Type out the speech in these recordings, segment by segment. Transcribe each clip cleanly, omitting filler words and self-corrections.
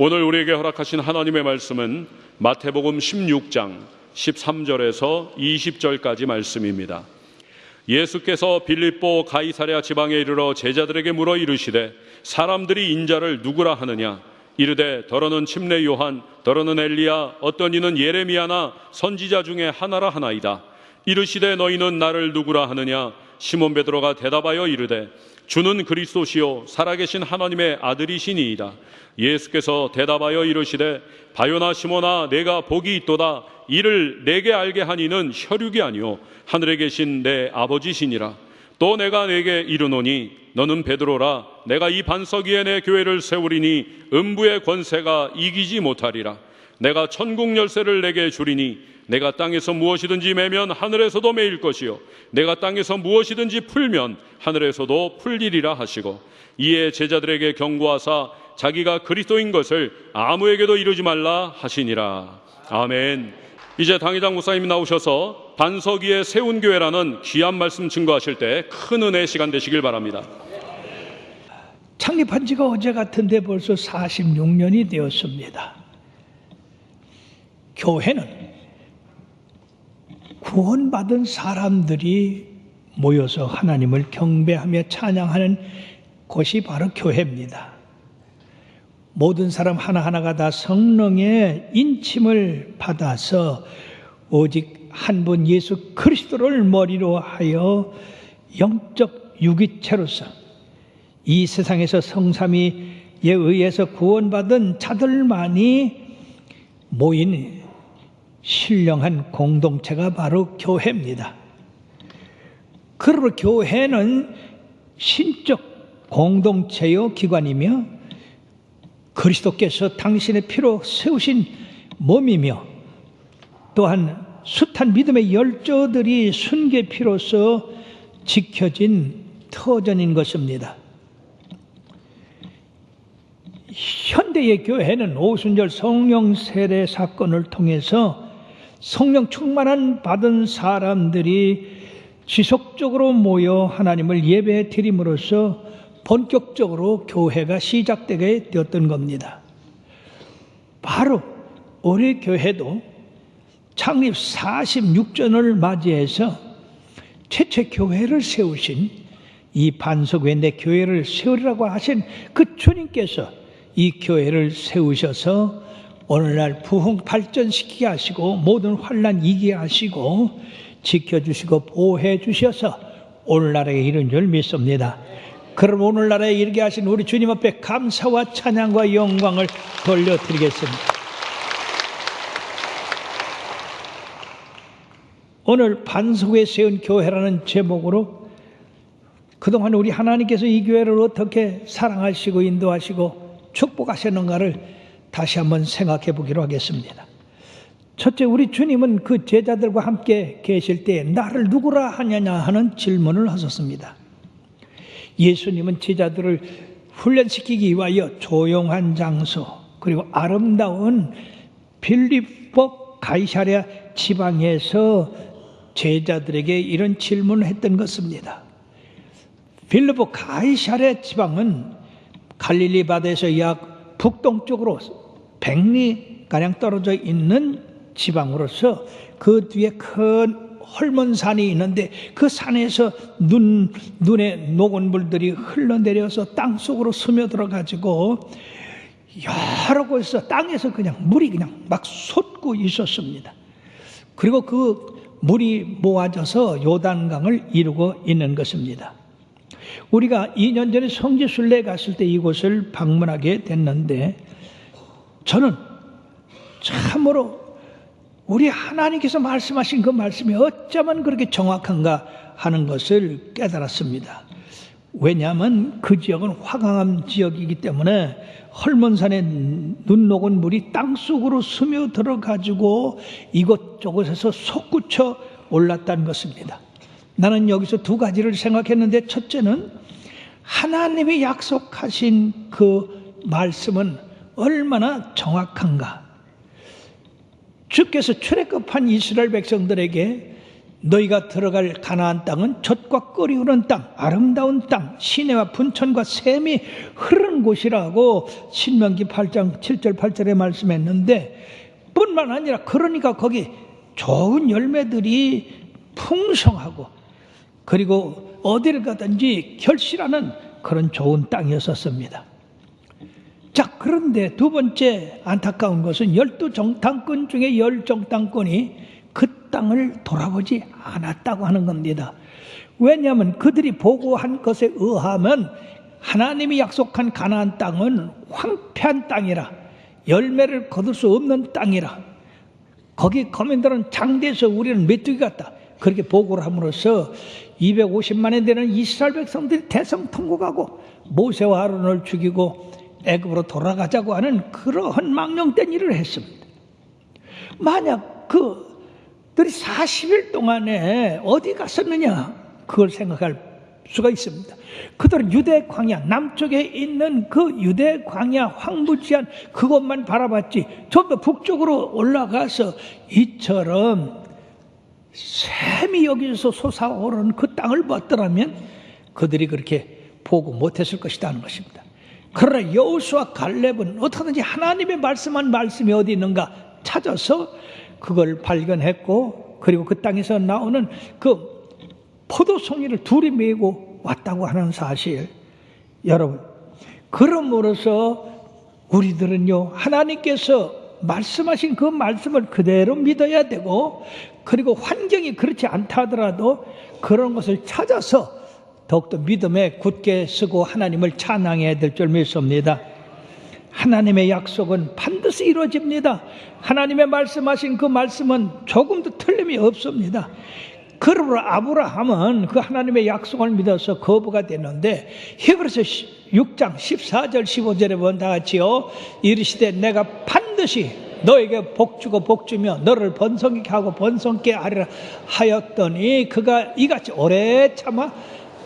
오늘 우리에게 허락하신 하나님의 말씀은 마태복음 16장 13절에서 20절까지 말씀입니다. 예수께서 빌립보 가이사랴 지방에 이르러 제자들에게 물어 이르시되 사람들이 인자를 누구라 하느냐? 이르되 더러는 침례 요한, 더러는 엘리야, 어떤 이는 예레미야나 선지자 중에 하나라 하나이다. 이르시되 너희는 나를 누구라 하느냐? 시몬 베드로가 대답하여 이르되 주는 그리스도시요 살아계신 하나님의 아들이시니이다. 예수께서 대답하여 이르시되 바요나 시몬아, 내가 복이 있도다. 이를 내게 알게 하니는 혈육이 아니요 하늘에 계신 내 아버지시니라. 또 내가 내게 이르노니 너는 베드로라. 내가 이 반석 위에 내 교회를 세우리니 음부의 권세가 이기지 못하리라. 내가 천국 열쇠를 내게 주리니 내가 땅에서 무엇이든지 매면 하늘에서도 매일 것이요 내가 땅에서 무엇이든지 풀면 하늘에서도 풀리리라 하시고, 이에 제자들에게 경고하사 자기가 그리스도인 것을 아무에게도 이르지 말라 하시니라. 아멘. 이제 당회장 목사님이 나오셔서 반석 위에 세운 교회라는 귀한 말씀 증거하실 때 큰 은혜의 시간 되시길 바랍니다. 창립한 지가 어제 같은데 벌써 46년이 되었습니다. 교회는 구원받은 사람들이 모여서 하나님을 경배하며 찬양하는 곳이 바로 교회입니다. 모든 사람 하나하나가 다 성령의 인침을 받아서 오직 한 분 예수 그리스도를 머리로 하여 영적 유기체로서 이 세상에서 성삼위에 의해서 구원받은 자들만이 모인 신령한 공동체가 바로 교회입니다. 그러므로 교회는 신적 공동체요 기관이며 그리스도께서 당신의 피로 세우신 몸이며 또한 숱한 믿음의 열조들이 순계 피로서 지켜진 터전인 것입니다. 현대의 교회는 오순절 성령 세례 사건을 통해서 성령 충만한 받은 사람들이 지속적으로 모여 하나님을 예배 드림으로써 본격적으로 교회가 시작되게 되었던 겁니다. 바로 우리 교회도 창립 46전을 맞이해서 최초 교회를 세우신 이 반석 위에 내 교회를 세우리라고 하신 그 주님께서 이 교회를 세우셔서 오늘날 부흥 발전시키게 하시고 모든 환난 이기게 하시고 지켜주시고 보호해 주셔서 오늘날에 이른 줄 믿습니다. 그럼 오늘날에 이르게 하신 우리 주님 앞에 감사와 찬양과 영광을 돌려드리겠습니다. 오늘 반석 위에 세운 교회라는 제목으로 그동안 우리 하나님께서 이 교회를 어떻게 사랑하시고 인도하시고 축복하셨는가를 다시 한번 생각해 보기로 하겠습니다. 첫째, 우리 주님은 그 제자들과 함께 계실 때 나를 누구라 하냐냐 하는 질문을 하셨습니다. 예수님은 제자들을 훈련시키기 위하여 조용한 장소 그리고 아름다운 빌립보 가이사랴 지방에서 제자들에게 이런 질문을 했던 것입니다. 빌립보 가이사랴 지방은 갈릴리 바다에서 약 북동쪽으로 100리가량 떨어져 있는 지방으로서 그 뒤에 큰 헐몬산이 있는데 그 산에서 눈에 녹은 물들이 흘러내려서 땅속으로 스며들어 가지고 여러 곳에서 땅에서 그냥 물이 그냥 막 솟고 있었습니다. 그리고 그 물이 모아져서 요단강을 이루고 있는 것입니다. 우리가 2년 전에 성지순례에 갔을 때 이곳을 방문하게 됐는데 저는 참으로 우리 하나님께서 말씀하신 그 말씀이 어쩌면 그렇게 정확한가 하는 것을 깨달았습니다. 왜냐하면 그 지역은 화강암 지역이기 때문에 헐몬산에 눈 녹은 물이 땅속으로 스며들어 가지고 이곳저곳에서 솟구쳐 올랐다는 것입니다. 나는 여기서 두 가지를 생각했는데 첫째는 하나님이 약속하신 그 말씀은 얼마나 정확한가. 주께서 출애굽한 이스라엘 백성들에게 너희가 들어갈 가나안 땅은 젖과 꿀이 흐르는 땅, 아름다운 땅, 시내와 분천과 샘이 흐르는 곳이라고 신명기 8장 7절 8절에 말씀했는데, 뿐만 아니라 그러니까 거기 좋은 열매들이 풍성하고, 그리고 어디를 가든지 결실하는 그런 좋은 땅이었었습니다. 자, 그런데 두 번째 안타까운 것은 12정탐꾼 중에 10정탐꾼이 그 땅을 돌아보지 않았다고 하는 겁니다. 왜냐하면 그들이 보고한 것에 의하면 하나님이 약속한 가나안 땅은 황폐한 땅이라, 열매를 거둘 수 없는 땅이라, 거기 거민들은 장대해서 우리는 메뚜기 같다, 그렇게 보고를 함으로써 250만에 되는 이스라엘 백성들이 대성통곡하고 모세와 아론을 죽이고 애굽으로 돌아가자고 하는 그러한 망령된 일을 했습니다. 만약 그들이 40일 동안에 어디 갔었느냐, 그걸 생각할 수가 있습니다. 그들은 유대 광야, 남쪽에 있는 그 유대 광야 황무지한 그것만 바라봤지, 좀 더 북쪽으로 올라가서 이처럼 샘이 여기서 솟아오르는 그 땅을 봤더라면 그들이 그렇게 보고 못했을 것이라는 것입니다. 그러나 여호수아 갈렙은 어떻게든지 하나님의 말씀한 말씀이 어디 있는가 찾아서 그걸 발견했고, 그리고 그 땅에서 나오는 그 포도송이를 둘이 메고 왔다고 하는 사실, 여러분, 그럼으로써 우리들은요, 하나님께서 말씀하신 그 말씀을 그대로 믿어야 되고, 그리고 환경이 그렇지 않다 하더라도 그런 것을 찾아서 더욱더 믿음에 굳게 서고 하나님을 찬양해야 될 줄 믿습니다. 하나님의 약속은 반드시 이루어집니다. 하나님의 말씀하신 그 말씀은 조금도 틀림이 없습니다. 그러므로 아브라함은 그 하나님의 약속을 믿어서 거부가 되는데, 히브리서 6장 14절 15절에 보면 다 같이요, 이르시되 내가 반드시 너에게 복주고 복주며 너를 번성케 하고 번성케 하리라 하였더니 그가 이같이 오래 참아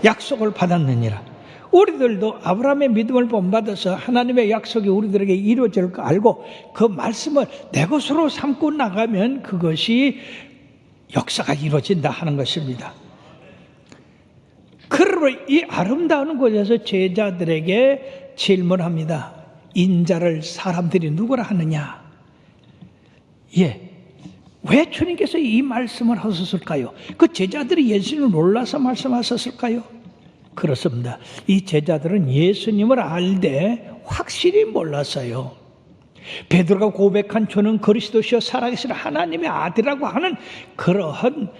약속을 받았느니라. 우리들도 아브라함의 믿음을 본받아서 하나님의 약속이 우리들에게 이루어질 거 알고 그 말씀을 내 것으로 삼고 나가면 그것이 역사가 이루어진다 하는 것입니다. 그러므로 이 아름다운 곳에서 제자들에게 질문합니다. 인자를 사람들이 누구라 하느냐? 왜 주님께서 이 말씀을 하셨을까요? 그 제자들이 예수님을 몰라서 말씀하셨을까요? 그렇습니다. 이 제자들은 예수님을 알되 확실히 몰랐어요. 베드로가 고백한 주는 그리스도시요 살아계신 하나님의 아들이라고 하는 그러한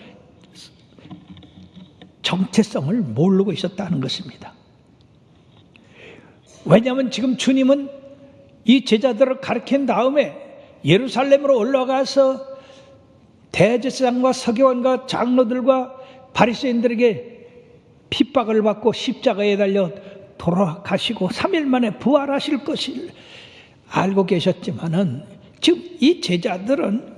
정체성을 모르고 있었다는 것입니다. 왜냐하면 지금 주님은 이 제자들을 가르친 다음에 예루살렘으로 올라가서 대제사장과 서기관과 장로들과 바리새인들에게 핍박을 받고 십자가에 달려 돌아가시고 3일 만에 부활하실 것을 알고 계셨지만은, 지금 이 제자들은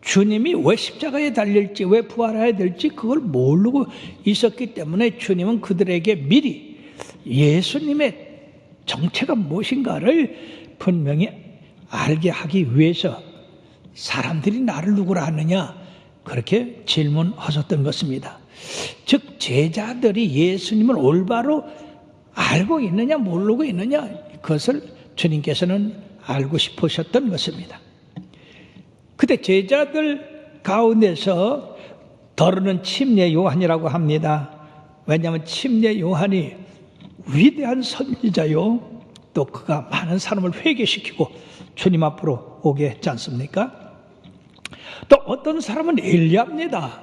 주님이 왜 십자가에 달릴지, 왜 부활해야 될지 그걸 모르고 있었기 때문에 주님은 그들에게 미리 예수님의 정체가 무엇인가를 분명히 알게 하기 위해서 사람들이 나를 누구라 하느냐, 그렇게 질문하셨던 것입니다. 즉 제자들이 예수님을 올바로 알고 있느냐 모르고 있느냐, 그것을 주님께서는 알고 싶으셨던 것입니다. 그때 제자들 가운데서 더러는 침례 요한이라고 합니다. 왜냐하면 침례 요한이 위대한 선지자요, 또 그가 많은 사람을 회개시키고 주님 앞으로 오게 했지 않습니까? 또 어떤 사람은 엘리야입니다.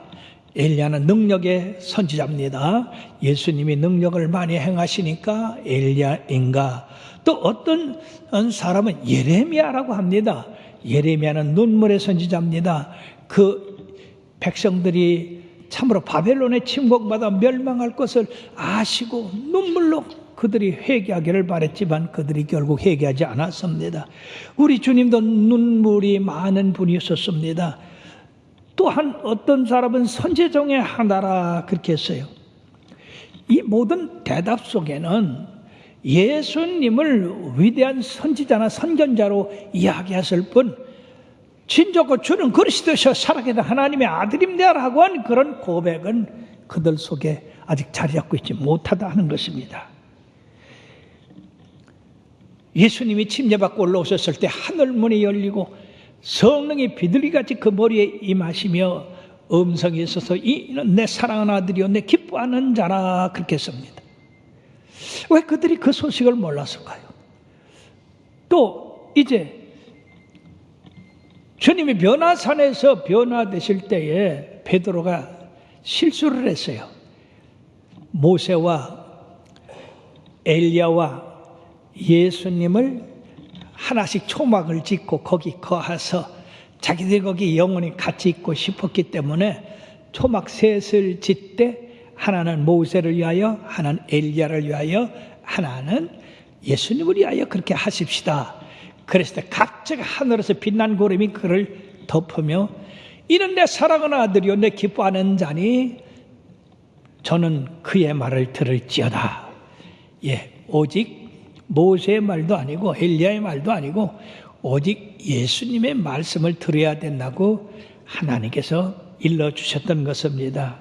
엘리야는 능력의 선지자입니다. 예수님이 능력을 많이 행하시니까 엘리야인가. 또 어떤 사람은 예레미야라고 합니다. 예레미야는 눈물의 선지자입니다. 그 백성들이 참으로 바벨론의 침공받아 멸망할 것을 아시고 눈물로 그들이 회개하기를 바랬지만 그들이 결국 회개하지 않았습니다. 우리 주님도 눈물이 많은 분이었습니다. 또한 어떤 사람은 선지 중에 하나라 그렇게 했어요. 이 모든 대답 속에는 예수님을 위대한 선지자나 선견자로 이야기했을 뿐 진정으로 주는 그리스도시여 살아계신 하나님의 아들입니다라고 한 그런 고백은 그들 속에 아직 자리 잡고 있지 못하다 하는 것입니다. 예수님이 침례받고 올라오셨을 때 하늘문이 열리고 성령이 비둘기같이 그 머리에 임하시며 음성이 있어서 이는 내 사랑하는 아들이요 내 기뻐하는 자라 그렇게 했습니다. 왜 그들이 그 소식을 몰랐을까요? 또 이제 주님이 변화산에서 변화되실 때에 베드로가 실수를 했어요. 모세와 엘리야와 예수님을 하나씩 초막을 짓고 거기 거하서 자기들 거기 영원히 같이 있고 싶었기 때문에 초막 셋을 짓되 하나는 모세를 위하여, 하나는 엘리야를 위하여, 하나는 예수님을 위하여 그렇게 하십시다. 그랬을 때 갑자기 하늘에서 빛난 구름이 그를 덮으며 이는 내 사랑하는 아들이요 내 기뻐하는 자니 저는 그의 말을 들을지어다. 오직 모세의 말도 아니고 엘리야의 말도 아니고 오직 예수님의 말씀을 들어야 된다고 하나님께서 일러주셨던 것입니다.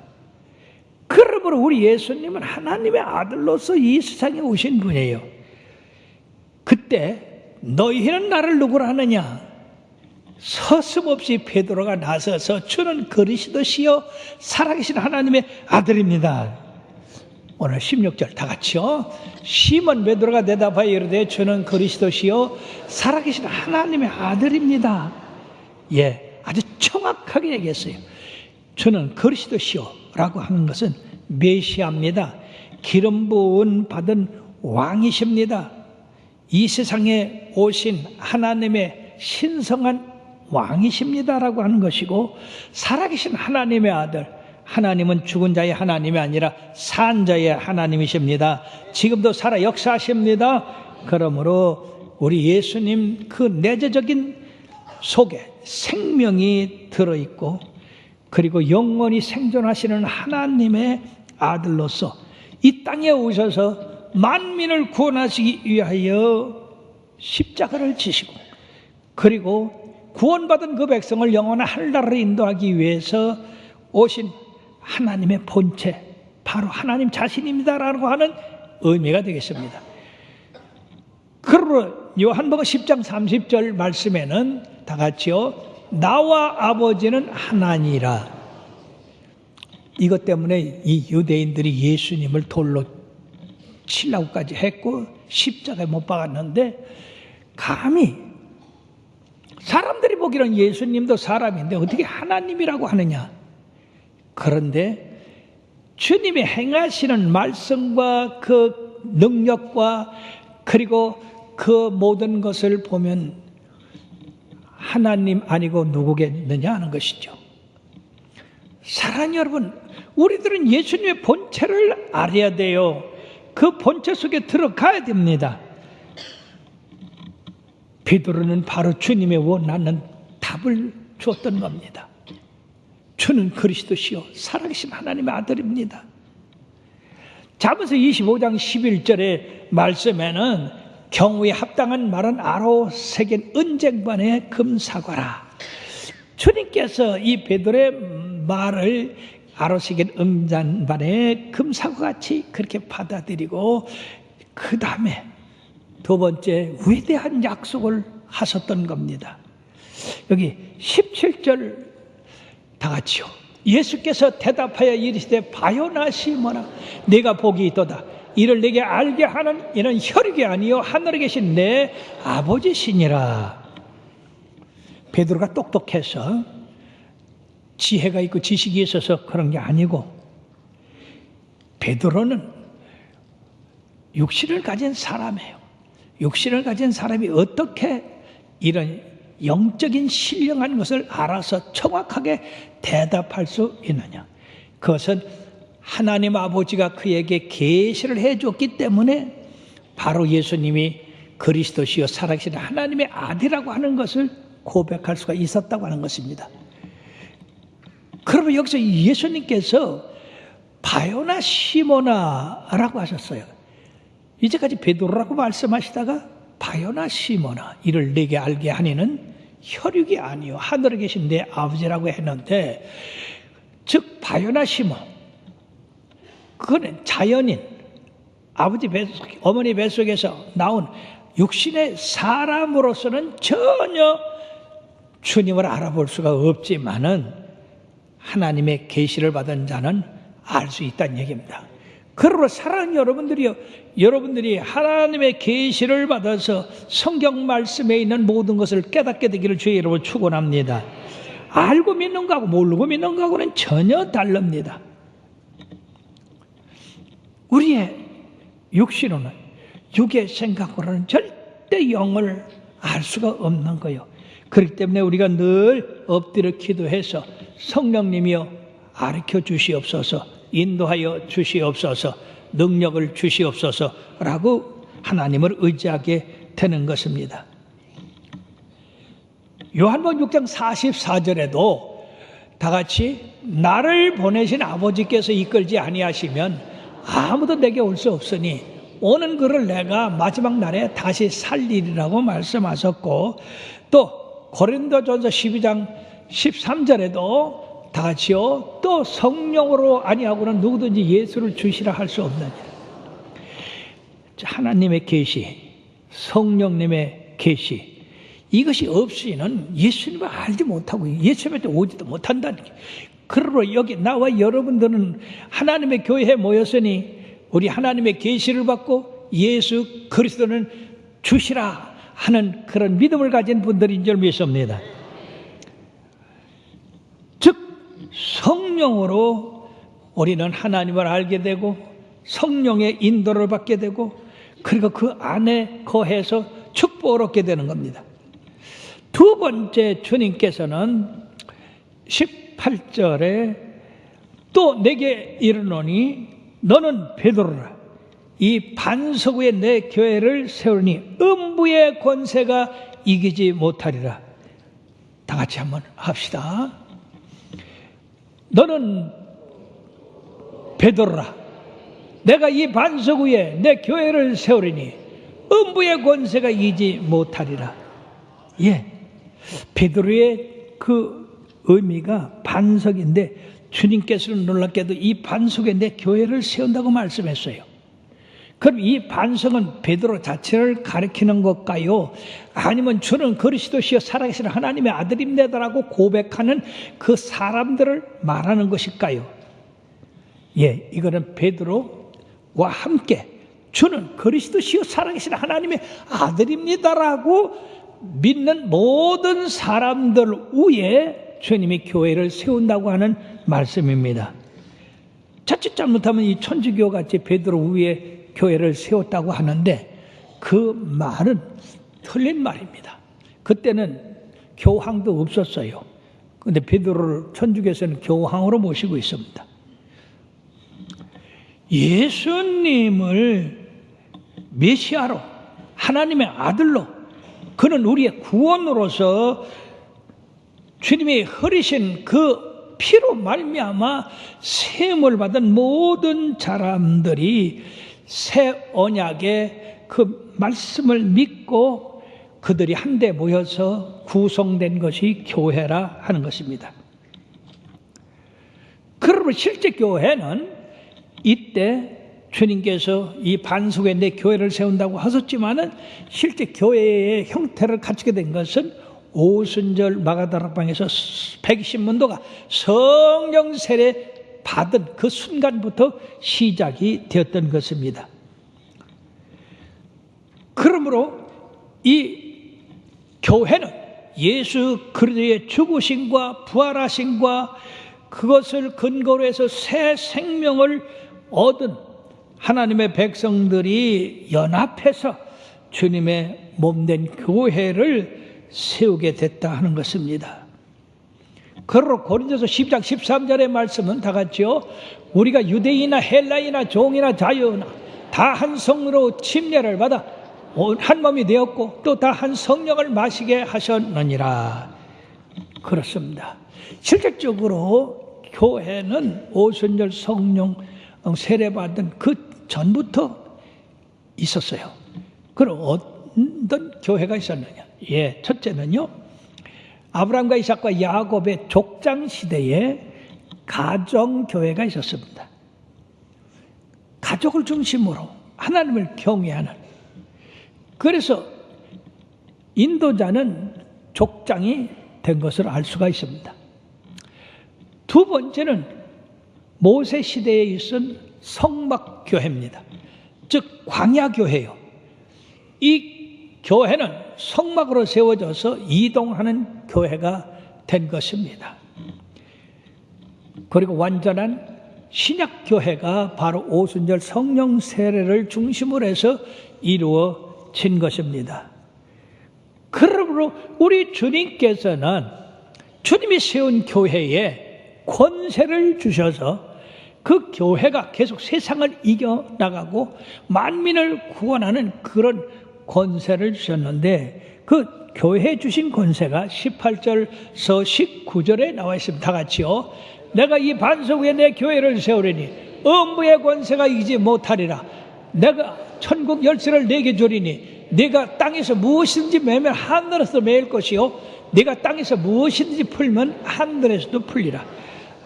그러므로 우리 예수님은 하나님의 아들로서 이 세상에 오신 분이에요. 그때 너희는 나를 누구라 하느냐? 서슴없이 베드로가 나서서 주는 그리스도시요 살아계신 하나님의 아들입니다. 오늘 16절 다 같이요. 시몬 베드로가 대답하여 이르되 주는 그리스도시요 살아계신 하나님의 아들입니다. 아주 정확하게 얘기했어요. 주는 그리스도시요 라고 하는 것은 메시아입니다. 기름 부은 받은 왕이십니다. 이 세상에 오신 하나님의 신성한 왕이십니다라고 하는 것이고 살아계신 하나님의 아들, 하나님은 죽은 자의 하나님이 아니라 산 자의 하나님이십니다. 지금도 살아 역사하십니다. 그러므로 우리 예수님 그 내재적인 속에 생명이 들어있고 그리고 영원히 생존하시는 하나님의 아들로서 이 땅에 오셔서 만민을 구원하시기 위하여 십자가를 지시고 그리고 구원받은 그 백성을 영원한 하늘나라로 인도하기 위해서 오신 하나님의 본체, 바로 하나님 자신입니다라고 하는 의미가 되겠습니다. 그러므로 요한복음 10장 30절 말씀에는 다 같이요. 나와 아버지는 하나니라. 이것 때문에 이 유대인들이 예수님을 돌로 치려고까지 했고 십자가에 못 박았는데 감히 사람들이 보기로는 예수님도 사람인데 어떻게 하나님이라고 하느냐. 그런데 주님이 행하시는 말씀과 그 능력과 그리고 그 모든 것을 보면 하나님 아니고 누구겠느냐 하는 것이죠. 사랑하는 여러분, 우리들은 예수님의 본체를 알아야 돼요. 그 본체 속에 들어가야 됩니다. 베드로는 바로 주님의 원하는 답을 주었던 겁니다. 주는 그리스도시요 살아계신 하나님의 아들입니다. 잠언서 25장 11절의 말씀에는 경우에 합당한 말은 아로 새긴 은쟁반의 금사과라. 주님께서 이 베드로의 말을 아로 새긴 은쟁반의 금사과같이 그렇게 받아들이고 그 다음에 두 번째 위대한 약속을 하셨던 겁니다. 여기 17절 다 같이요. 예수께서 대답하여 이르시되 바요나 시몬아 내가 복이 있도다. 이를 내게 알게 하는 이는 혈육이 아니요 하늘에 계신 내 아버지시니라. 베드로가 똑똑해서 지혜가 있고 지식이 있어서 그런 게 아니고 베드로는 육신을 가진 사람이에요. 육신을 가진 사람이 어떻게 이런 영적인 신령한 것을 알아서 정확하게 대답할 수 있느냐. 그것은 하나님 아버지가 그에게 계시를 해줬기 때문에 바로 예수님이 그리스도시요 살아계신 하나님의 아들이라고 하는 것을 고백할 수가 있었다고 하는 것입니다. 그러면 여기서 예수님께서 바요나 시모나라고 하셨어요. 이제까지 베드로라고 말씀하시다가 바요나 시모나 이를 내게 알게 하니는 혈육이 아니요 하늘에 계신 내 아버지라고 했는데, 즉 바요나 시몬, 그거는 자연인, 아버지 뱃속, 어머니 뱃속에서 나온 육신의 사람으로서는 전혀 주님을 알아볼 수가 없지만은 하나님의 계시를 받은 자는 알 수 있다는 얘기입니다. 그러므로 사랑하는 여러분들이 하나님의 계시를 받아서 성경 말씀에 있는 모든 것을 깨닫게 되기를 주의 이름으로 축원합니다. 알고 믿는 거하고 모르고 믿는 거하고는 전혀 다릅니다. 우리의 육신으로는, 육의 생각으로는 절대 영을 알 수가 없는 거예요. 그렇기 때문에 우리가 늘 엎드려 기도해서 성령님이여 가르쳐 주시옵소서, 인도하여 주시옵소서, 능력을 주시옵소서라고 하나님을 의지하게 되는 것입니다. 요한복음 6장 44절에도 다 같이 나를 보내신 아버지께서 이끌지 아니하시면 아무도 내게 올 수 없으니 오는 그를 내가 마지막 날에 다시 살리리라고 말씀하셨고, 또 고린도전서 12장 13절에도 다 같이요, 또 성령으로 아니하고는 누구든지 예수를 주시라 할 수 없느니라. 하나님의 계시, 성령님의 계시, 이것이 없이는 예수님을 알지 못하고 예수님한테 오지도 못한다는 게. 그러므로 여기 나와 여러분들은 하나님의 교회에 모였으니 우리 하나님의 계시를 받고 예수 그리스도는 주시라 하는 그런 믿음을 가진 분들인 줄 믿습니다. 즉 성령으로 우리는 하나님을 알게 되고 성령의 인도를 받게 되고, 그리고 그 안에 거해서 축복을 얻게 되는 겁니다. 두 번째, 주님께서는 18절에 또 내게 이르노니 너는 베드로라, 이 반석 위에 내 교회를 세우니 음부의 권세가 이기지 못하리라. 다 같이 한번 합시다. 너는 베드로라, 내가 이 반석 위에 내 교회를 세우리니 음부의 권세가 이기지 못하리라. 예, 베드로의 그 의미가 반석인데, 주님께서는 놀랍게도 이 반석에 내 교회를 세운다고 말씀했어요. 그럼 이 반석은 베드로 자체를 가리키는 것일까요? 아니면 주는 그리스도시여 살아계신 하나님의 아들입니다라고 고백하는 그 사람들을 말하는 것일까요? 예, 이거는 베드로와 함께 주는 그리스도시여 살아계신 하나님의 아들입니다라고 믿는 모든 사람들 위에 주님이 교회를 세운다고 하는 말씀입니다. 자칫 잘못하면 이 천주교 같이 베드로 위에 교회를 세웠다고 하는데 그 말은 틀린 말입니다. 그때는 교황도 없었어요. 그런데 베드로를 천주교에서는 교황으로 모시고 있습니다. 예수님을 메시아로, 하나님의 아들로, 그는 우리의 구원으로서 주님이 흐리신 그 피로 말미암아 세움을 받은 모든 사람들이 새 언약의 그 말씀을 믿고 그들이 한데 모여서 구성된 것이 교회라 하는 것입니다. 그러므로 실제 교회는 이때 주님께서 이 반석에 내 교회를 세운다고 하셨지만은 실제 교회의 형태를 갖추게 된 것은 오순절 마가다락방에서 120문도가 성령 세례 받은 그 순간부터 시작이 되었던 것입니다. 그러므로 이 교회는 예수 그리스도의 죽으심과 부활하심과 그것을 근거로 해서 새 생명을 얻은 하나님의 백성들이 연합해서 주님의 몸된 교회를 세우게 됐다 하는 것입니다. 그러므로 고린도서 10장 13절의 말씀은 다 같이요, 우리가 유대인이나 헬라이나 종이나 자유나 다 한 성으로 침례를 받아 한 몸이 되었고 또 다 한 성령을 마시게 하셨느니라. 그렇습니다. 실질적으로 교회는 오순절 성령 세례받은 그 전부터 있었어요. 그럼 어떤 교회가 있었느냐? 예, 첫째는요, 아브라함과 이삭과 야곱의 족장 시대에 가정교회가 있었습니다. 가족을 중심으로 하나님을 경외하는. 그래서 인도자는 족장이 된 것을 알 수가 있습니다. 두 번째는 모세 시대에 있은 성막교회입니다. 즉 광야교회요. 이 교회는 성막으로 세워져서 이동하는 교회가 된 것입니다. 그리고 완전한 신약교회가 바로 오순절 성령 세례를 중심으로 해서 이루어진 것입니다. 그러므로 우리 주님께서는 주님이 세운 교회에 권세를 주셔서 그 교회가 계속 세상을 이겨나가고 만민을 구원하는 그런 권세를 주셨는데, 그 교회에 주신 권세가 18절서 19절에 나와 있습니다. 다 같이요. 내가 이 반석 위에 내 교회를 세우리니 음부의 권세가 이기지 못하리라. 내가 천국 열쇠를 내게 주리니 네가 땅에서 무엇이든지 매면 하늘에서 매일 것이요 네가 땅에서 무엇이든지 풀면 하늘에서도 풀리라.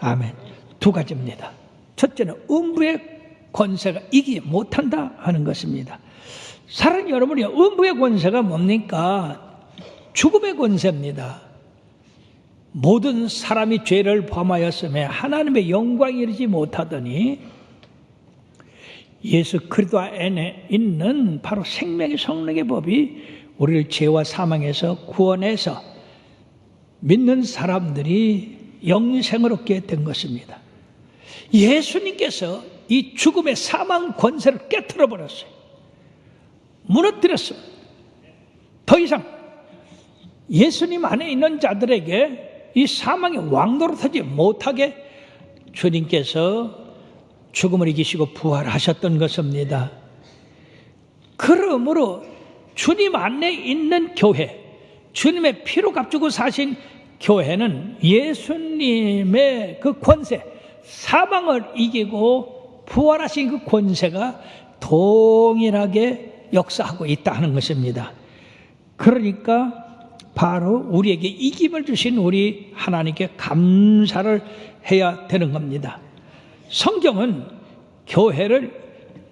아멘. 두 가지입니다. 첫째는 음부의 권세가 이기지 못한다 하는 것입니다. 사랑하는 여러분이, 음부의 권세가 뭡니까? 죽음의 권세입니다. 모든 사람이 죄를 범하였음에 하나님의 영광에 이르지 못하더니 예수 그리스도 안에 있는 바로 생명의 성령의 법이 우리를 죄와 사망에서 구원해서 믿는 사람들이 영생을 얻게 된 것입니다. 예수님께서 이 죽음의 사망 권세를 깨트려 버렸어요. 무너뜨렸습니다. 더 이상 예수님 안에 있는 자들에게 이 사망의 왕노릇하지 못하게 주님께서 죽음을 이기시고 부활하셨던 것입니다. 그러므로 주님 안에 있는 교회, 주님의 피로 값주고 사신 교회는 예수님의 그 권세, 사망을 이기고 부활하신 그 권세가 동일하게 역사하고 있다 하는 것입니다. 그러니까 바로 우리에게 이김을 주신 우리 하나님께 감사를 해야 되는 겁니다. 성경은 교회를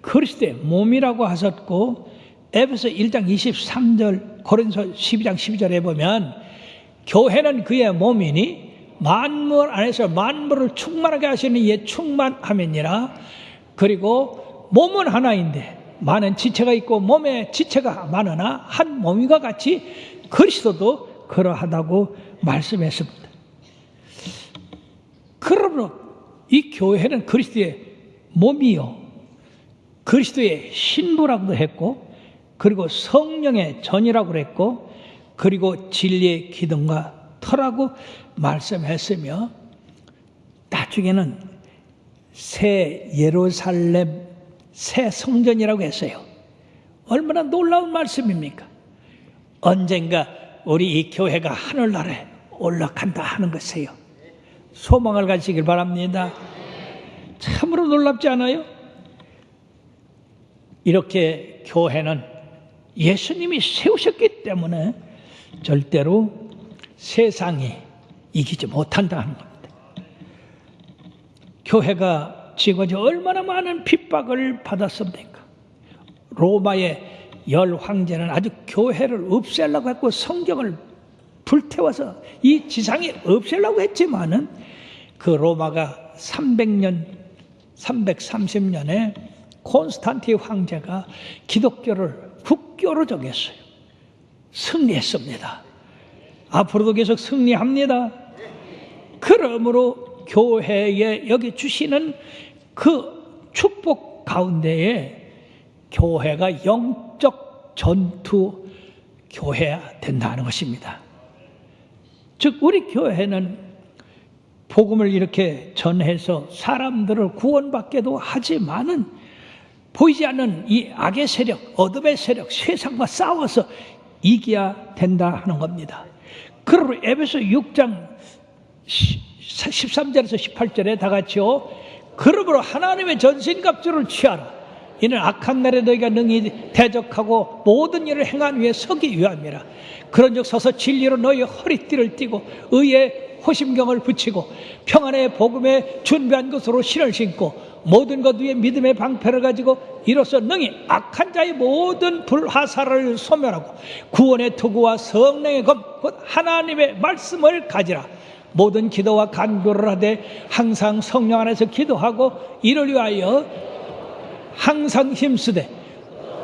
그리스도의 몸이라고 하셨고, 에베소 1장 23절, 고린도 12장 12절에 보면 교회는 그의 몸이니 만물 안에서 만물을 충만하게 하시는 이의 충만함이니라. 그리고 몸은 하나인데 많은 지체가 있고 몸에 지체가 많으나 한 몸과 같이 그리스도도 그러하다고 말씀했습니다. 그러므로 이 교회는 그리스도의 몸이요, 그리스도의 신부라고도 했고, 그리고 성령의 전이라고 했고, 그리고 진리의 기둥과 터라고 말씀했으며, 나중에는 새 예루살렘, 새 성전이라고 했어요. 얼마나 놀라운 말씀입니까? 언젠가 우리 이 교회가 하늘나라에 올라간다 하는 것이에요. 소망을 가지시길 바랍니다. 참으로 놀랍지 않아요? 이렇게 교회는 예수님이 세우셨기 때문에 절대로 세상이 이기지 못한다 하는 겁니다. 교회가 지금까지 얼마나 많은 핍박을 받았습니까? 로마의 10 황제는 아주 교회를 없애려고 했고 성경을 불태워서 이 지상에 없애려고 했지만은 그 로마가 330년에 콘스탄티 황제가 기독교를 국교로 정했어요. 승리했습니다. 앞으로도 계속 승리합니다. 그러므로 교회에 여기 주시는 그 축복 가운데에 교회가 영적 전투 교회가 된다는 것입니다. 즉 우리 교회는 복음을 이렇게 전해서 사람들을 구원받게도 하지만은 보이지 않는 이 악의 세력, 어둠의 세력, 세상과 싸워서 이겨야 된다 하는 겁니다. 그러므로 에베소 6장 13절에서 18절에 다 같이요. 그러므로 하나님의 전신갑주를 취하라. 이는 악한 날에 너희가 능히 대적하고 모든 일을 행한 위에 서기 위함이라. 그런즉 서서 진리로 너희의 허리띠를 띠고 의의 호심경을 붙이고 평안의 복음에 준비한 것으로 신을 신고 모든 것 위에 믿음의 방패를 가지고 이로써 능히 악한 자의 모든 불화살을 소멸하고 구원의 투구와 성령의 검 곧 하나님의 말씀을 가지라. 모든 기도와 간구를 하되 항상 성령 안에서 기도하고 이를 위하여 항상 힘쓰되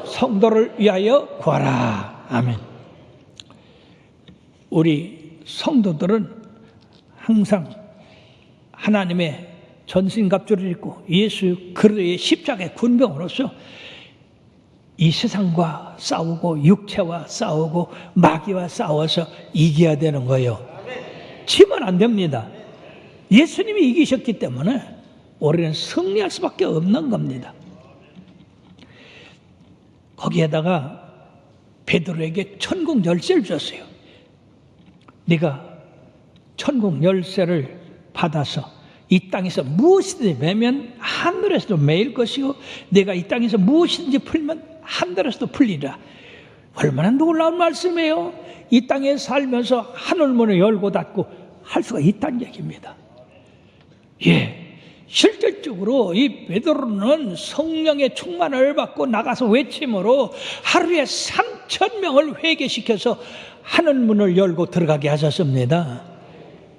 성도를 위하여 구하라. 아멘. 우리 성도들은 항상 하나님의 전신갑주를 입고 예수 그리스도의 십자가의 군병으로서 이 세상과 싸우고 육체와 싸우고 마귀와 싸워서 이겨야 되는 거예요. 지면 안 됩니다. 예수님이 이기셨기 때문에 우리는 승리할 수밖에 없는 겁니다. 거기에다가 베드로에게 천국 열쇠를 줬어요. 네가 천국 열쇠를 받아서 이 땅에서 무엇이든지 매면 하늘에서도 매일 것이고 내가 이 땅에서 무엇이든지 풀면 하늘에서도 풀리라. 얼마나 놀라운 말씀이에요. 이 땅에 살면서 하늘문을 열고 닫고 할 수가 있다는 얘기입니다. 예, 실질적으로 이 베드로는 성령의 충만을 받고 나가서 외침으로 하루에 3,000명을 회개시켜서 하늘문을 열고 들어가게 하셨습니다.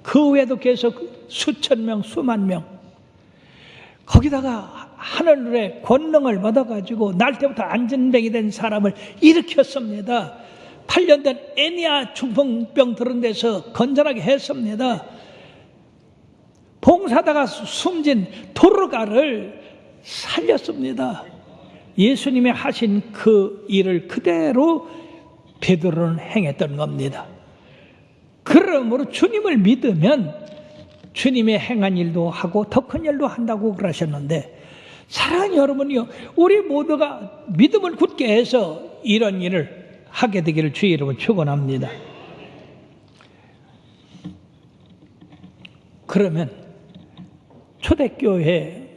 그 외에도 계속 수천 명, 수만 명, 거기다가 하늘의 권능을 받아가지고 날 때부터 안전뱅이 된 사람을 일으켰습니다. 8년 된 애니아 중풍병 들은 데서 건전하게 했습니다. 봉사다가 숨진 도르가를 살렸습니다. 예수님이 하신 그 일을 그대로 베드로는 행했던 겁니다. 그러므로 주님을 믿으면 주님의 행한 일도 하고 더 큰 일도 한다고 그러셨는데, 사랑하는 여러분이요, 우리 모두가 믿음을 굳게 해서 이런 일을 하게 되기를 주의 이름으로 축원합니다. 그러면 초대교회,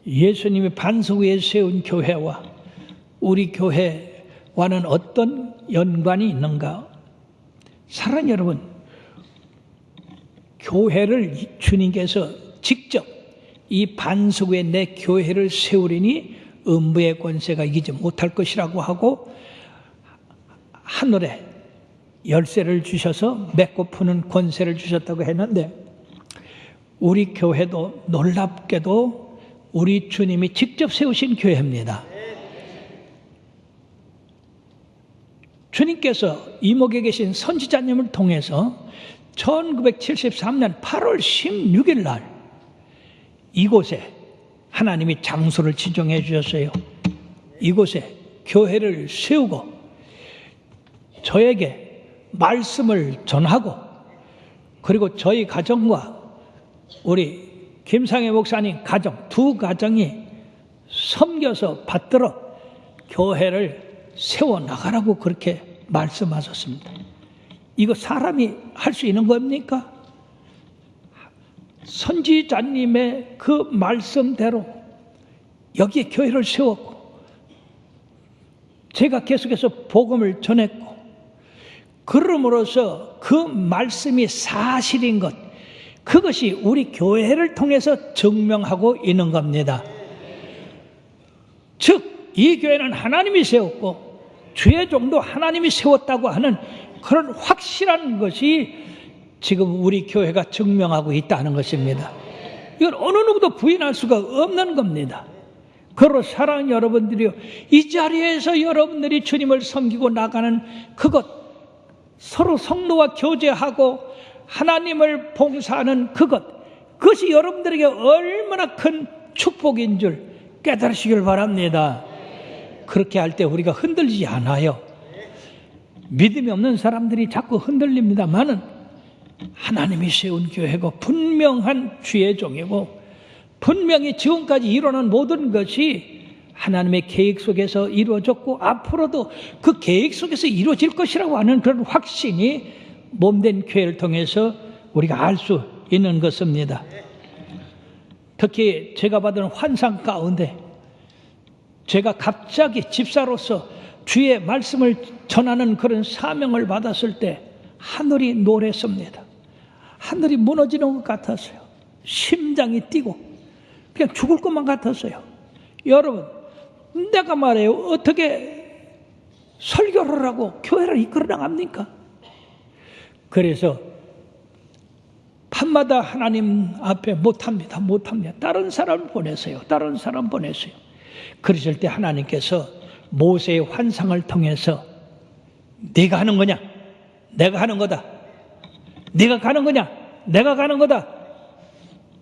예수님이 반석 위에 세운 교회와 우리 교회와는 어떤 연관이 있는가? 사랑하는 여러분, 교회를 주님께서 직접 이 반석 위에 내 교회를 세우리니 음부의 권세가 이기지 못할 것이라고 하고 하늘에 열쇠를 주셔서 맺고 푸는 권세를 주셨다고 했는데, 우리 교회도 놀랍게도 우리 주님이 직접 세우신 교회입니다. 주님께서 이목에 계신 선지자님을 통해서 1973년 8월 16일 날 이곳에 하나님이 장소를 지정해 주셨어요. 이곳에 교회를 세우고 저에게 말씀을 전하고, 그리고 저희 가정과 우리 김상혜 목사님 가정, 두 가정이 섬겨서 받들어 교회를 세워나가라고 그렇게 말씀하셨습니다. 이거 사람이 할 수 있는 겁니까? 선지자님의 그 말씀대로 여기에 교회를 세웠고, 제가 계속해서 복음을 전했고, 그럼으로써 그 말씀이 사실인 것, 그것이 우리 교회를 통해서 증명하고 있는 겁니다. 즉, 이 교회는 하나님이 세웠고 주의 종도 하나님이 세웠다고 하는 그런 확실한 것이 지금 우리 교회가 증명하고 있다는 것입니다. 이건 어느 누구도 부인할 수가 없는 겁니다. 그러므로 사랑하는 여러분들이요, 이 자리에서 여러분들이 주님을 섬기고 나가는 그것, 서로 성도와 교제하고 하나님을 봉사하는 그것이 여러분들에게 얼마나 큰 축복인 줄 깨달으시길 바랍니다. 그렇게 할 때 우리가 흔들리지 않아요. 믿음이 없는 사람들이 자꾸 흔들립니다만은 하나님이 세운 교회고 분명한 주의 종이고 분명히 지금까지 일어난 모든 것이 하나님의 계획 속에서 이루어졌고 앞으로도 그 계획 속에서 이루어질 것이라고 하는 그런 확신이 몸된 교회를 통해서 우리가 알 수 있는 것입니다. 특히 제가 받은 환상 가운데 제가 갑자기 집사로서 주의 말씀을 전하는 그런 사명을 받았을 때 하늘이 노랬습니다. 하늘이 무너지는 것 같았어요. 심장이 뛰고 그냥 죽을 것만 같았어요. 여러분, 내가 말해요. 어떻게 설교를 하고 교회를 이끌어 나갑니까? 그래서 밤마다 하나님 앞에 못합니다. 다른 사람 보내세요. 그러실 때 하나님께서 모세의 환상을 통해서 네가 하는 거냐? 내가 하는 거다. 네가 가는 거냐? 내가 가는 거다.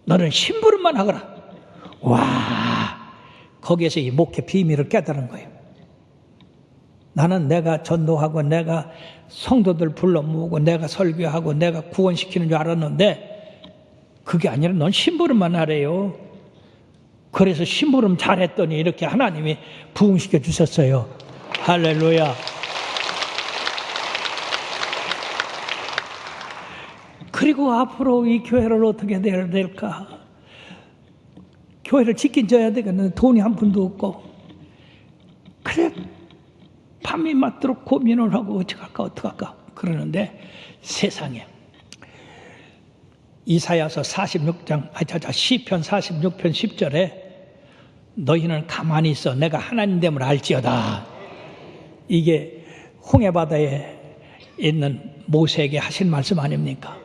너는 심부름만 하거라. 와, 거기에서 이 목회 비밀을 깨달은 거예요. 나는 내가 전도하고 내가 성도들 불러 모으고 내가 설교하고 내가 구원시키는 줄 알았는데 그게 아니라 넌 심부름만 하래요. 그래서 심부름 잘했더니 이렇게 하나님이 부흥시켜 주셨어요. 할렐루야. 그리고 앞으로 이 교회를 어떻게 해야 될까? 교회를 짓긴 져야 되겠는데 돈이 한 푼도 없고, 그래 밤이 맞도록 고민을 하고 어떡할까 그러는데 세상에 이사야서 46장 시편 46편 10절에 너희는 가만히 있어 내가 하나님됨을 알지어다. 이게 홍해바다에 있는 모세에게 하신 말씀 아닙니까?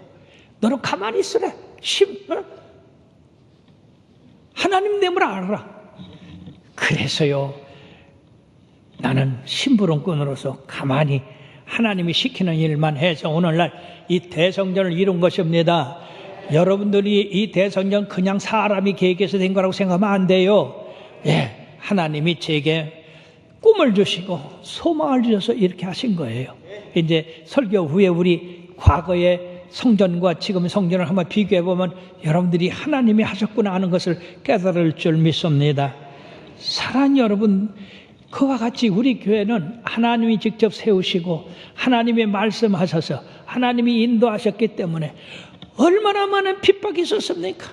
너는 가만히 있으래. 하나님됨을 알아라. 그래서요, 나는 심부름꾼으로서 가만히 하나님이 시키는 일만 해서 오늘날 이 대성전을 이룬 것입니다. 여러분들이 이 대성전 그냥 사람이 계획해서 된 거라고 생각하면 안 돼요. 예, 하나님이 제게 꿈을 주시고 소망을 주셔서 이렇게 하신 거예요. 이제 설교 후에 우리 과거의 성전과 지금의 성전을 한번 비교해 보면 여러분들이 하나님이 하셨구나 하는 것을 깨달을 줄 믿습니다. 사랑하는 여러분, 그와 같이 우리 교회는 하나님이 직접 세우시고 하나님이 말씀하셔서 하나님이 인도하셨기 때문에 얼마나 많은 핍박이 있었습니까?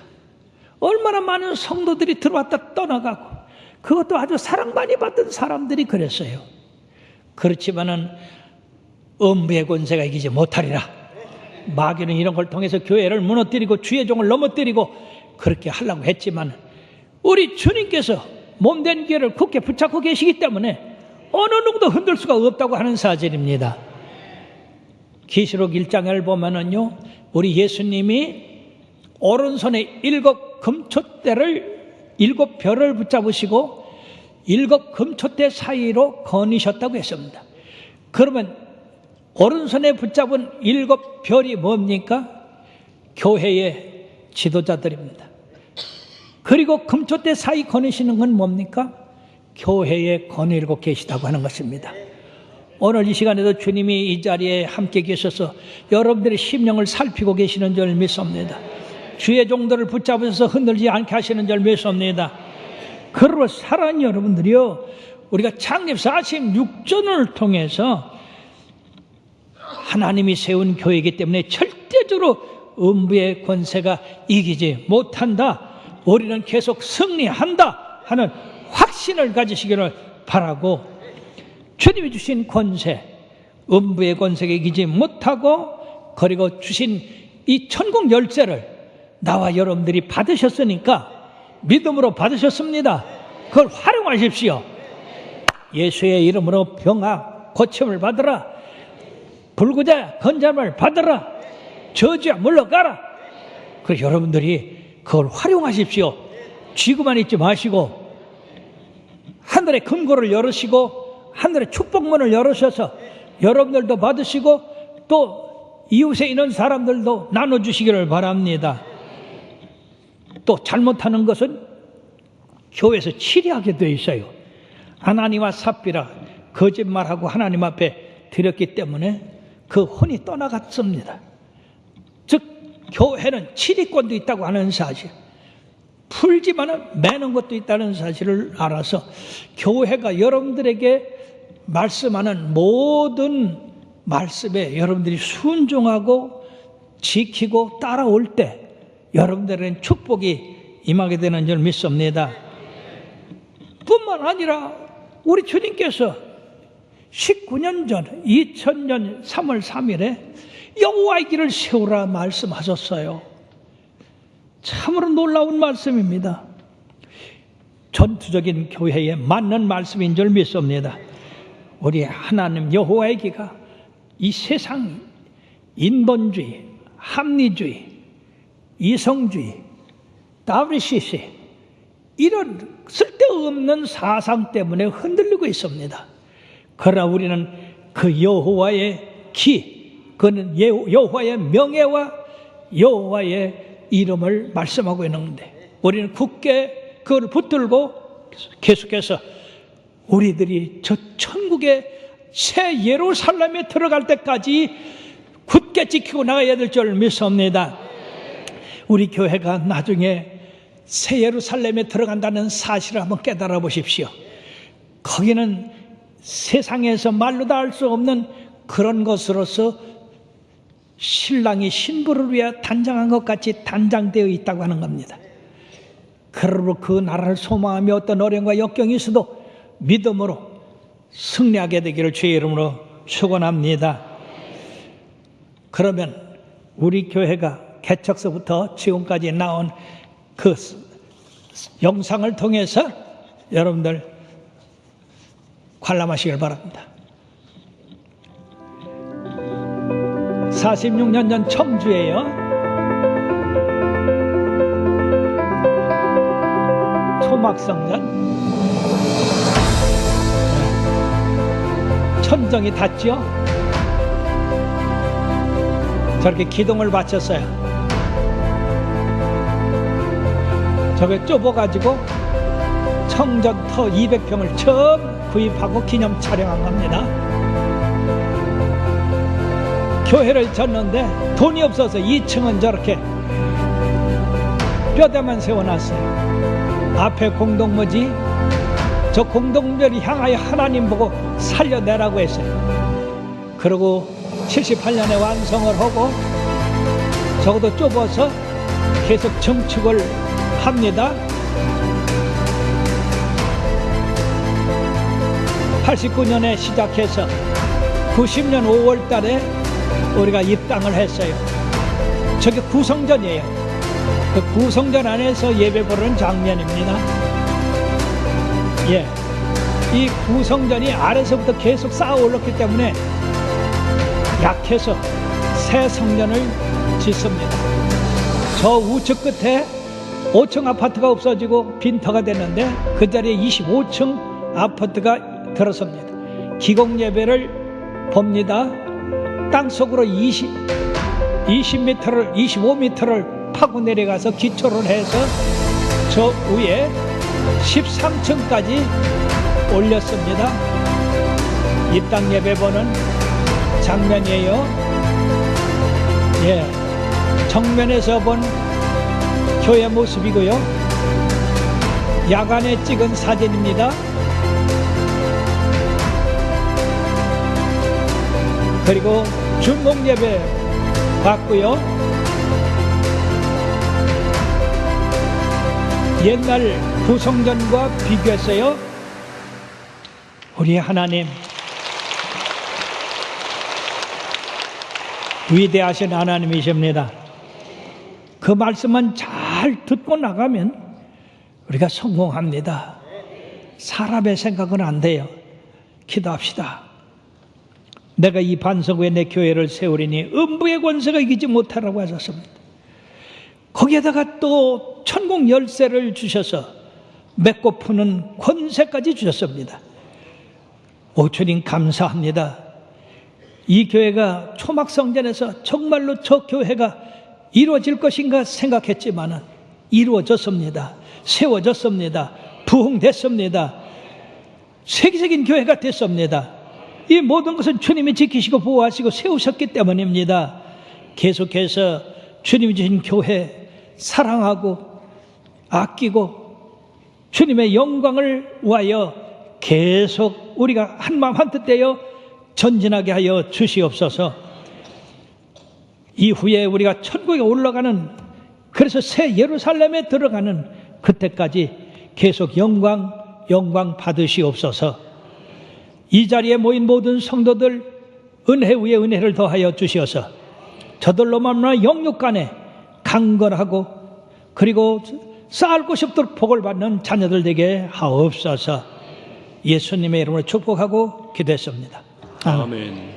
얼마나 많은 성도들이 들어왔다 떠나가고, 그것도 아주 사랑 많이 받던 사람들이 그랬어요. 그렇지만은 음부의 권세가 이기지 못하리라. 마귀는 이런 걸 통해서 교회를 무너뜨리고 주의 종을 넘어뜨리고 그렇게 하려고 했지만 우리 주님께서 몸된 교회를 굳게 붙잡고 계시기 때문에 어느 누구도 흔들 수가 없다고 하는 사실입니다. 계시록 1장을 보면은요, 우리 예수님이 오른손에 7 금촛대를 7 별을 붙잡으시고 7 금촛대 사이로 거니셨다고 했습니다. 그러면 오른손에 붙잡은 7 별이 뭡니까? 교회의 지도자들입니다. 그리고 금촛대 사이 거니시는 건 뭡니까? 교회에 거느리고 계시다고 하는 것입니다. 오늘 이 시간에도 주님이 이 자리에 함께 계셔서 여러분들의 심령을 살피고 계시는 줄 믿습니다. 주의 종들을 붙잡으셔서 흔들지 않게 하시는 줄 믿습니다. 그러므로 사랑하는 여러분들이요, 우리가 창립 46전을 통해서 하나님이 세운 교회이기 때문에 절대적으로 음부의 권세가 이기지 못한다. 우리는 계속 승리한다 하는 확신을 가지시기를 바라고, 주님이 주신 권세, 음부의 권세가 이기지 못하고, 그리고 주신 이 천국 열쇠를 나와 여러분들이 받으셨으니까, 믿음으로 받으셨습니다. 그걸 활용하십시오. 예수의 이름으로 병아 고침을 받으라. 불구자 건짐을 받으라. 저주야 물러가라. 그래서 여러분들이 그걸 활용하십시오. 쥐고만 있지 마시고 하늘의 금고를 열으시고 하늘의 축복문을 열으셔서 여러분들도 받으시고 또 이웃에 있는 사람들도 나눠주시기를 바랍니다. 또 잘못하는 것은 교회에서 치리하게 되어 있어요. 아나니와 삽비라 거짓말하고 하나님 앞에 드렸기 때문에 그 혼이 떠나갔습니다. 즉 교회는 치리권도 있다고 하는 사실, 풀지만은 매는 것도 있다는 사실을 알아서 교회가 여러분들에게 말씀하는 모든 말씀에 여러분들이 순종하고 지키고 따라올 때 여러분들은 축복이 임하게 되는 줄 믿습니다. 뿐만 아니라 우리 주님께서 19년 전 2000년 3월 3일에 여호와의 길을 세우라 말씀하셨어요. 참으로 놀라운 말씀입니다. 전투적인 교회에 맞는 말씀인 줄 믿습니다. 우리 하나님 여호와의 길가 이 세상 인본주의, 합리주의, 이성주의, WCC 이런 쓸데없는 사상 때문에 흔들리고 있습니다. 그러나 우리는 그 여호와의 기, 그는 여호와의 명예와 여호와의 이름을 말씀하고 있는데 우리는 굳게 그걸 붙들고 계속해서 우리들이 저 천국의 새 예루살렘에 들어갈 때까지 굳게 지키고 나가야 될 줄 믿습니다. 우리 교회가 나중에 새 예루살렘에 들어간다는 사실을 한번 깨달아 보십시오. 거기는 세상에서 말로 다 할 수 없는 그런 것으로서 신랑이 신부를 위해 단장한 것 같이 단장되어 있다고 하는 겁니다. 그러므로 그 나라를 소망하며 어떤 어려움과 역경이 있어도 믿음으로 승리하게 되기를 주의 이름으로 축원합니다. 그러면 우리 교회가 개척서부터 지금까지 나온 그 영상을 통해서 여러분들 관람하시길 바랍니다. 46년 전 청주에요. 초막성전 천정이 닿죠. 저렇게 기둥을 받쳤어요. 저게 좁아가지고 청전터 200평을 처음 구입하고 기념 촬영한 겁니다. 교회를 졌는데 돈이 없어서 2층은 저렇게 뼈대만 세워놨어요. 앞에 공동묘지, 저 공동묘를 향하여 하나님 보고 살려내라고 했어요. 그리고 78년에 완성을 하고 적어도 좁아서 계속 증축을 합니다. 89년에 시작해서 90년 5월 달에 우리가 입당을 했어요. 저게 구성전이에요. 그 구성전 안에서 예배 보는 장면입니다. 예, 이 구성전이 아래서부터 계속 쌓아 올랐기 때문에 약해서 새 성전을 짓습니다. 저 우측 끝에 5층 아파트가 없어지고 빈터가 됐는데 그 자리에 25층 아파트가 들어섭니다. 기공 예배를 봅니다. 땅속으로 25m를 파고 내려가서 기초를 해서 저 위에 13층까지 올렸습니다. 입당 예배 보는 장면이에요. 예, 정면에서 본 교회 모습이고요. 야간에 찍은 사진입니다. 그리고 중공 예배 봤고요. 옛날 구성전과 비교했어요. 우리 하나님 위대하신 하나님이십니다. 그 말씀만 잘 듣고 나가면 우리가 성공합니다. 사람의 생각은 안 돼요. 기도합시다. 내가 이 반석 위에 내 교회를 세우리니 음부의 권세가 이기지 못하라고 하셨습니다. 거기에다가 또 천국 열쇠를 주셔서 맺고 푸는 권세까지 주셨습니다. 오 주님 감사합니다. 이 교회가 초막성전에서 정말로 저 교회가 이루어질 것인가 생각했지만은 이루어졌습니다. 세워졌습니다. 부흥됐습니다. 세계적인 교회가 됐습니다. 이 모든 것은 주님이 지키시고 보호하시고 세우셨기 때문입니다. 계속해서 주님이 주신 교회 사랑하고 아끼고 주님의 영광을 위하여 계속 우리가 한마음 한뜻 되어 전진하게 하여 주시옵소서. 이후에 우리가 천국에 올라가는, 그래서 새 예루살렘에 들어가는 그때까지 계속 영광 받으시옵소서. 이 자리에 모인 모든 성도들 은혜 위에 은혜를 더하여 주시어서 저들로 말미암아 영육 간에 강건하고 그리고 쌓을 것이 없도록 복을 받는 자녀들 되게 하옵소서. 예수님의 이름으로 축복하고 기도했습니다. 아멘. 아멘.